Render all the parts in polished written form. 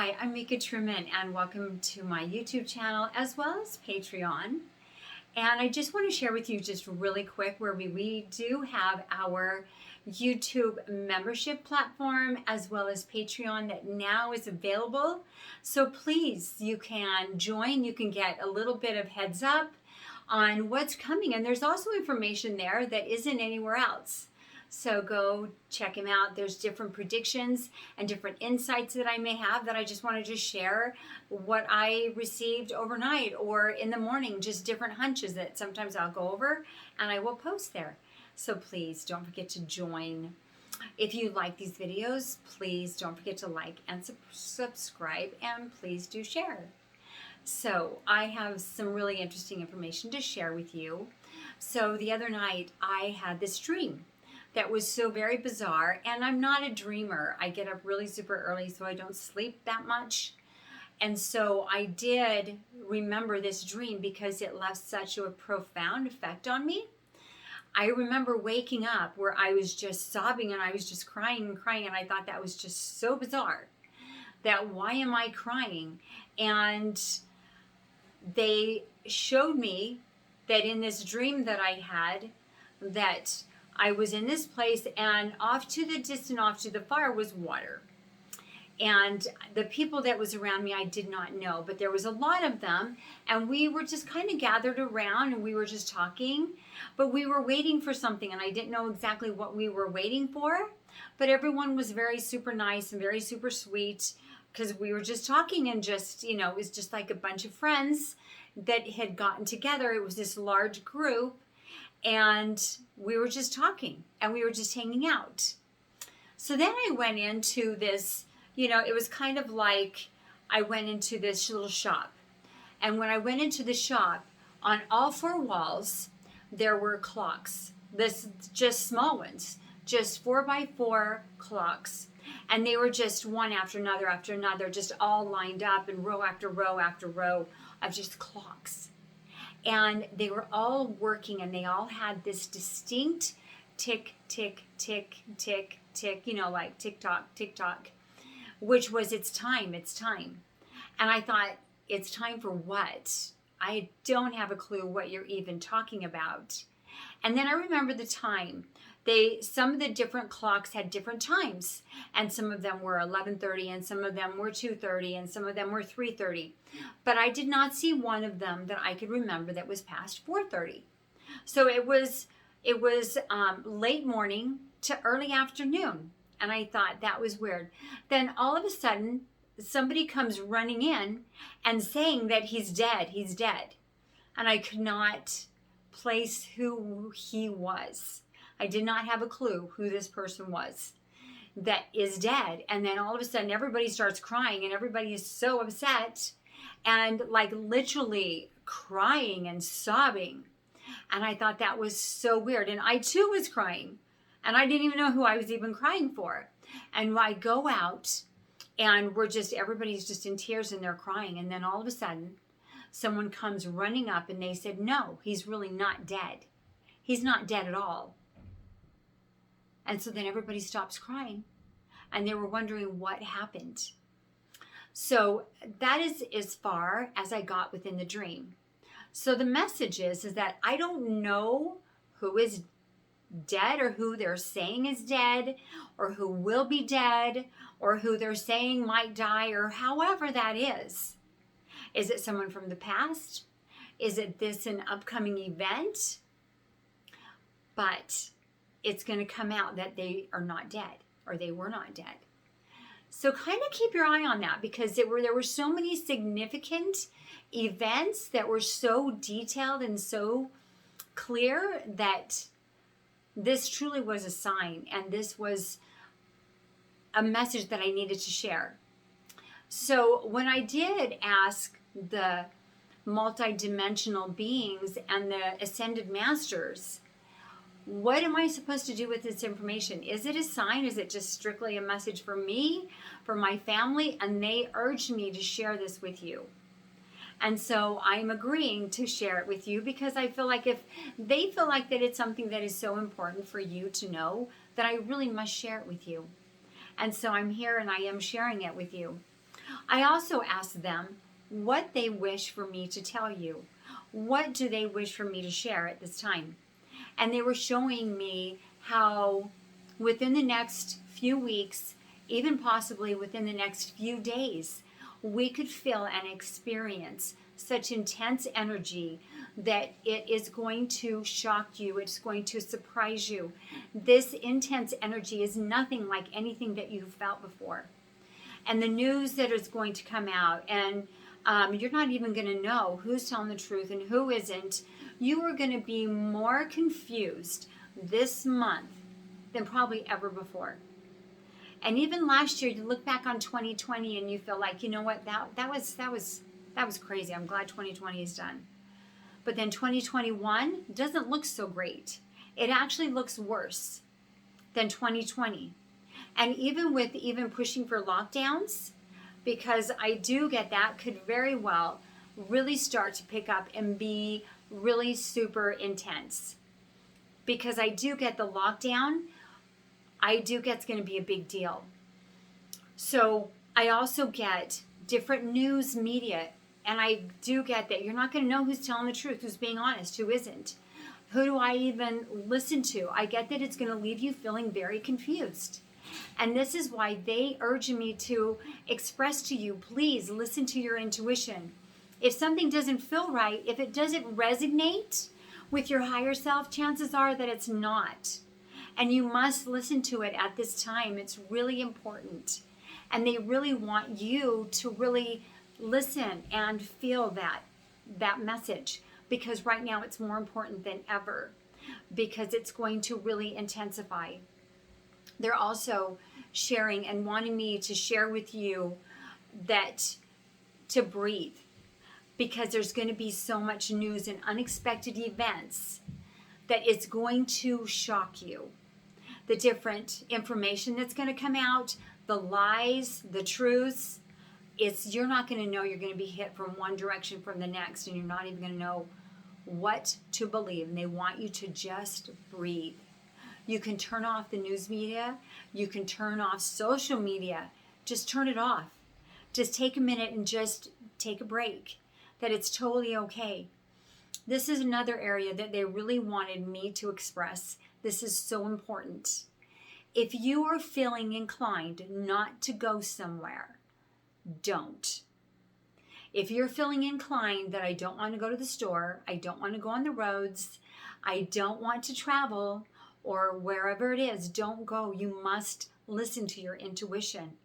Hi, I'm Mika Truman, and welcome to my YouTube channel as well as Patreon. And I just want to share with you just really quick where we do have our YouTube membership platform as well as Patreon that now is available. So please, you can join, you can get a little bit of heads up on what's coming. And there's also information there that isn't anywhere else. So go check him out. There's different predictions and different insights that I may have that I just wanted to share what I received overnight or in the morning, just different hunches that sometimes I'll go over and I will post there. So please don't forget to join. If you like these videos, please don't forget to like and subscribe, and please do share. So I have some really interesting information to share with you. So the other night I had this dream that was so very bizarre, and I'm not a dreamer. I get up really super early, so I don't sleep that much. And so I did remember this dream because it left such a profound effect on me. I remember waking up where I was just sobbing and I was just crying and crying, and I thought that was just so bizarre. That why am I crying? And they showed me that in this dream that I had, that I was in this place, and off to the distance, off to the far, was water. And the people that was around me, I did not know, but there was a lot of them, and we were just kind of gathered around, and we were just talking, but we were waiting for something, and I didn't know exactly what we were waiting for, but everyone was very super nice and very super sweet, because we were just talking and just, it was just like a bunch of friends that had gotten together. It was this large group, and we were just talking and we were just hanging out. So then I went into this, it was kind of like I went into this little shop. And when I went into the shop, on all four walls, there were clocks. This just small ones, just 4x4 clocks. And they were just one after another, just all lined up in row after row after row of just clocks. And they were all working, and they all had this distinct tick, tick, tick, tick, tick, like tick tock, which was it's time. And I thought, it's time for what? I don't have a clue what you're even talking about. And then I remember the time. Some of the different clocks had different times, and some of them were 11:30, and some of them were 2:30, and some of them were 3:30. But I did not see one of them that I could remember that was past 4:30. So it was late morning to early afternoon, and I thought that was weird. Then all of a sudden, somebody comes running in and saying that he's dead, and I could not place who he was. I did not have a clue who this person was that is dead. And then all of a sudden everybody starts crying, and everybody is so upset and like literally crying and sobbing. And I thought that was so weird. And I too was crying, and I didn't even know who I was even crying for. And I go out, and everybody's just in tears and they're crying. And then all of a sudden someone comes running up and they said, no, he's really not dead. He's not dead at all. And so then everybody stops crying, and they were wondering what happened. So that is as far as I got within the dream. So the message is that I don't know who is dead, or who they're saying is dead, or who will be dead, or who they're saying might die, or however that is. Is it someone from the past? Is it an upcoming event? But it's going to come out that they are not dead, or they were not dead. So kind of keep your eye on that, because there were so many significant events that were so detailed and so clear that this truly was a sign, and this was a message that I needed to share. So when I did ask the multidimensional beings and the ascended masters, what am I supposed to do with this information? Is it a sign? Is it just strictly a message for me, for my family? And they urged me to share this with you. And so I'm agreeing to share it with you, because I feel like if they feel like that it's something that is so important for you to know, that I really must share it with you. And so I'm here and I am sharing it with you. I also asked them what they wish for me to tell you. What do they wish for me to share at this time? And they were showing me how within the next few weeks, even possibly within the next few days, we could feel and experience such intense energy that it is going to shock you. It's going to surprise you. This intense energy is nothing like anything that you've felt before. And the news that is going to come out, and you're not even going to know who's telling the truth and who isn't. You are going to be more confused this month than probably ever before. And even last year, you look back on 2020 and you feel like, you know what, that was crazy. I'm glad 2020 is done. But then 2021 doesn't look so great. It actually looks worse than 2020. And even with pushing for lockdowns, because I do get that could very well really start to pick up and be really super intense. Because I do get the lockdown, I do get it's going to be a big deal. So I also get different news media, and I do get that you're not going to know who's telling the truth, who's being honest, who isn't. Who do I even listen to? I get that it's going to leave you feeling very confused. And this is why they urge me to express to you, please listen to your intuition. If something doesn't feel right, if it doesn't resonate with your higher self, chances are that it's not. And you must listen to it at this time. It's really important. And they really want you to really listen and feel that message, because right now it's more important than ever, because it's going to really intensify. They're also sharing and wanting me to share with you that to breathe, because there's going to be so much news and unexpected events that it's going to shock you. The different information that's going to come out, the lies, the truths, you're not going to know. You're going to be hit from one direction from the next, and you're not even going to know what to believe. And they want you to just breathe. You can turn off the news media. You can turn off social media. Just turn it off. Just take a minute and just take a break. That it's totally okay. This is another area that they really wanted me to express. This is so important. If you are feeling inclined not to go somewhere, don't. If you're feeling inclined that I don't want to go to the store, I don't want to go on the roads, I don't want to travel, or wherever it is, don't go. You must listen to your intuition,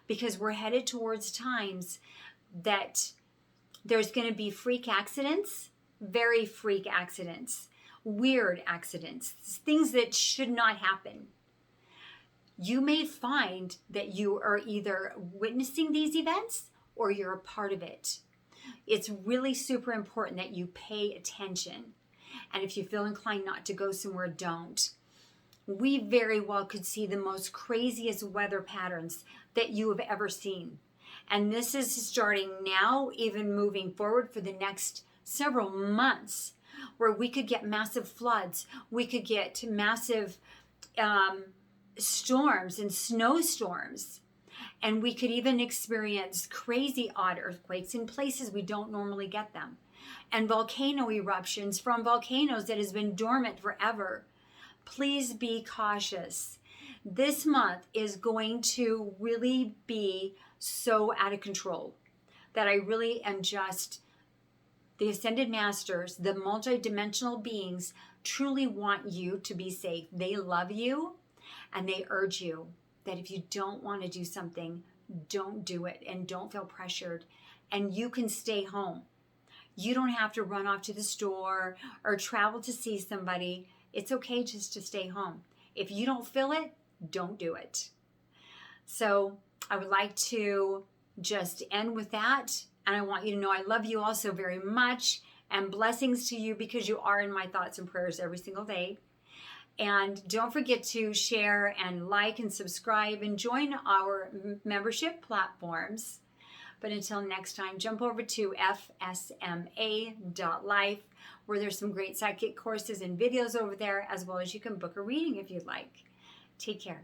because we're headed towards times that there's going to be freak accidents, very freak accidents, weird accidents, things that should not happen. You may find that you are either witnessing these events or you're a part of it. It's really super important that you pay attention. And if you feel inclined not to go somewhere, don't. We very well could see the most craziest weather patterns that you have ever seen. And this is starting now, even moving forward for the next several months, where we could get massive floods. We could get massive storms and snowstorms. And we could even experience crazy odd earthquakes in places we don't normally get them. And volcano eruptions from volcanoes that has been dormant forever. Please be cautious. This month is going to really be so out of control that I really am just, the Ascended Masters, the multidimensional beings truly want you to be safe. They love you, and they urge you that if you don't want to do something, don't do it, and don't feel pressured. And you can stay home. You don't have to run off to the store or travel to see somebody. It's okay just to stay home. If you don't feel it, don't do it. So I would like to just end with that. And I want you to know I love you all so very much, and blessings to you, because you are in my thoughts and prayers every single day. And don't forget to share and like and subscribe and join our membership platforms. But until next time, jump over to fsma.life, where there's some great psychic courses and videos over there, as well as you can book a reading if you'd like. Take care.